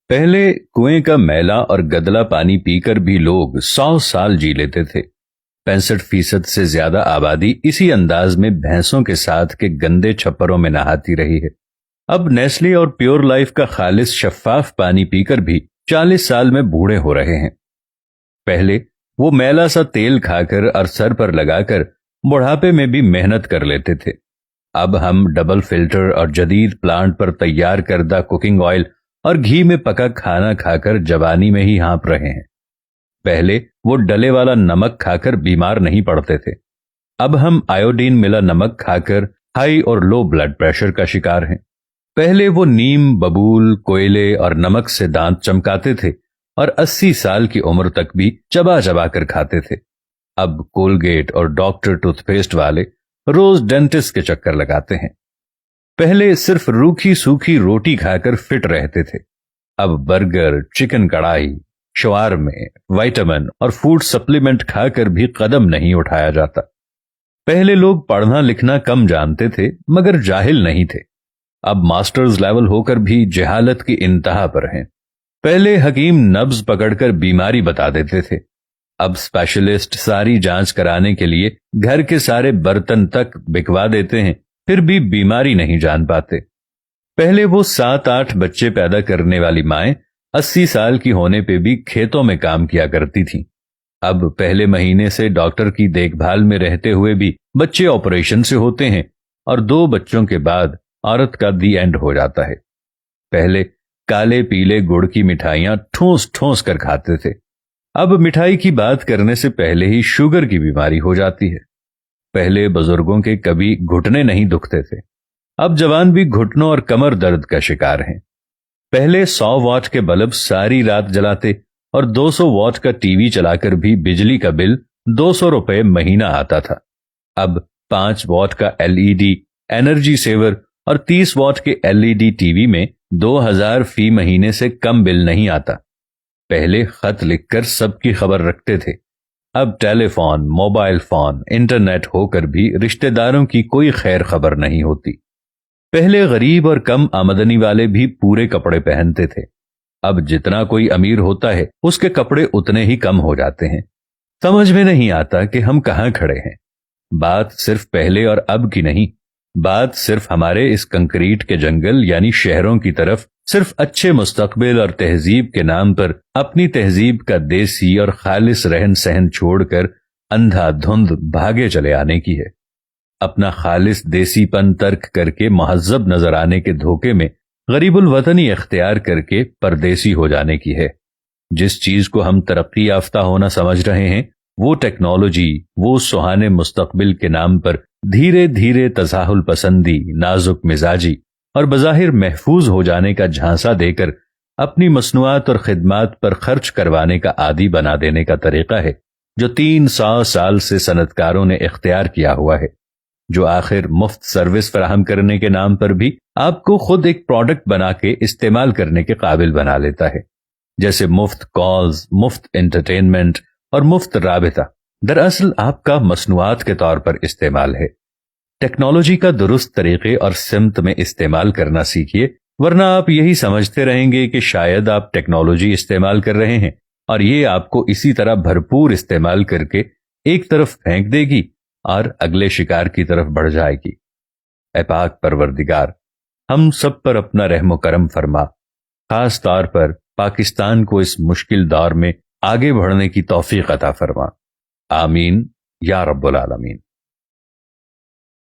पहले कुएं का मैला और गदला पानी पीकर भी लोग 100 साल जी लेते थे। 65% से ज्यादा आबादी इसी अंदाज में भैंसों के साथ के गंदे छप्परों में नहाती रही है। अब नेस्ले और प्योर लाइफ का खालिस शफाफ पानी पीकर भी 40 साल में बूढ़े हो रहे हैं। पहले वो मैला सा तेल खाकर और सर पर लगाकर बुढ़ापे में भी मेहनत कर लेते थे। अब हम डबल फिल्टर और जदीद प्लांट पर तैयार करदा कुकिंग ऑयल और घी में पका खाना खाकर जवानी में ही हाँप रहे हैं। पहले वो डले वाला नमक खाकर बीमार नहीं पड़ते थे। अब हम आयोडीन मिला नमक खाकर हाई और लो ब्लड प्रेशर का शिकार हैं। पहले वो नीम, बबूल, कोयले और नमक से दांत चमकाते थे और 80 साल की उम्र तक भी चबा चबा कर खाते थे। अब कोलगेट और डॉक्टर टूथपेस्ट वाले रोज डेंटिस्ट के चक्कर लगाते हैं। पहले सिर्फ रूखी सूखी रोटी खाकर फिट रहते थे। अब बर्गर, चिकन कढ़ाई, शवारमे, विटामिन और फूड सप्लीमेंट खाकर भी कदम नहीं उठाया जाता। पहले लोग पढ़ना लिखना कम जानते थे मगर जाहिल नहीं थे। अब मास्टर्स लेवल होकर भी जहालत की इंतहा पर हैं। पहले हकीम नब्ज पकड़कर बीमारी बता देते थे। अब स्पेशलिस्ट सारी जांच कराने के लिए घर के सारे बर्तन तक बिकवा देते हैं, फिर भी बीमारी नहीं जान पाते। पहले वो 7-8 बच्चे पैदा करने वाली माएं 80 साल की होने पे भी खेतों में काम किया करती थीं। अब पहले महीने से डॉक्टर की देखभाल में रहते हुए भी बच्चे ऑपरेशन से होते हैं और 2 बच्चों के बाद औरत का दी एंड हो जाता है। पहले काले पीले गुड़ की मिठाइयां ठूंस ठूंस कर खाते थे। अब मिठाई की बात करने से पहले ही शुगर की बीमारी हो जाती है। पहले बुजुर्गों के कभी घुटने नहीं दुखते थे। अब जवान भी घुटनों और कमर दर्द का शिकार हैं। पहले 100 वॉट के बल्ब सारी रात जलाते और 200 वॉट का टीवी चलाकर भी बिजली का बिल 200 रुपए महीना आता था। अब 5 वॉट का एलईडी एनर्जी सेवर और 30 वॉट के एलईडी टीवी में 2000 फी महीने से कम बिल नहीं आता। पहले खत लिखकर सबकी खबर रखते थे। अब टेलीफोन, मोबाइल फोन, इंटरनेट होकर भी रिश्तेदारों की कोई खैर खबर नहीं होती। पहले गरीब और कम आमदनी वाले भी पूरे कपड़े पहनते थे। अब जितना कोई अमीर होता है उसके कपड़े उतने ही कम हो जाते हैं। समझ में नहीं आता कि हम कहां खड़े हैं। बात सिर्फ पहले और अब की नहीं, बात सिर्फ हमारे इस कंक्रीट के जंगल यानी शहरों की तरफ सिर्फ अच्छे मुस्तकबिल और तहजीब के नाम पर अपनी तहजीब का देसी और खालिस रहन सहन छोड़कर अंधाधुंध भागे चले आने की है। अपना खालिस देसीपन तर्क करके महज्जब नजर आने के धोखे में गरीबुल वतनी इख्तियार करके परदेसी हो जाने की है। जिस चीज को हम तरक्की याफ्ता होना समझ रहे हैं वो टेक्नोलॉजी, वो सुहाने मुस्तकबिल के नाम पर धीरे धीरे तसाहुल पसंदी, नाजुक मिजाजी और बज़ाहिर महफूज हो जाने का झांसा देकर अपनी मसनूआत और खिदमात पर खर्च करवाने का आदी बना देने का तरीका है जो 300 साल से सनतकारों ने इख्तियार किया हुआ है, जो आखिर मुफ्त सर्विस फराहम करने के नाम पर भी आपको खुद एक प्रोडक्ट बना के इस्तेमाल करने के काबिल बना लेता है। जैसे मुफ्त कॉल्स, मुफ्त एंटरटेनमेंट और मुफ्त राबिता दरअसल आपका मसनूआत के तौर पर इस्तेमाल है। टेक्नोलॉजी का दुरुस्त तरीके और सिमत में इस्तेमाल करना सीखिए, वरना आप यही समझते रहेंगे कि शायद आप टेक्नोलॉजी इस्तेमाल कर रहे हैं और ये आपको इसी तरह भरपूर इस्तेमाल करके एक तरफ फेंक देगी और अगले शिकार की तरफ बढ़ जाएगी। ऐ पाक परवरदिगार, हम सब पर अपना रहम करम फरमा, खास तौर पर पाकिस्तान को इस मुश्किल दौर में आगे बढ़ने की तौफीक अता फरमा। आमीन या रब्बुल आलमीन।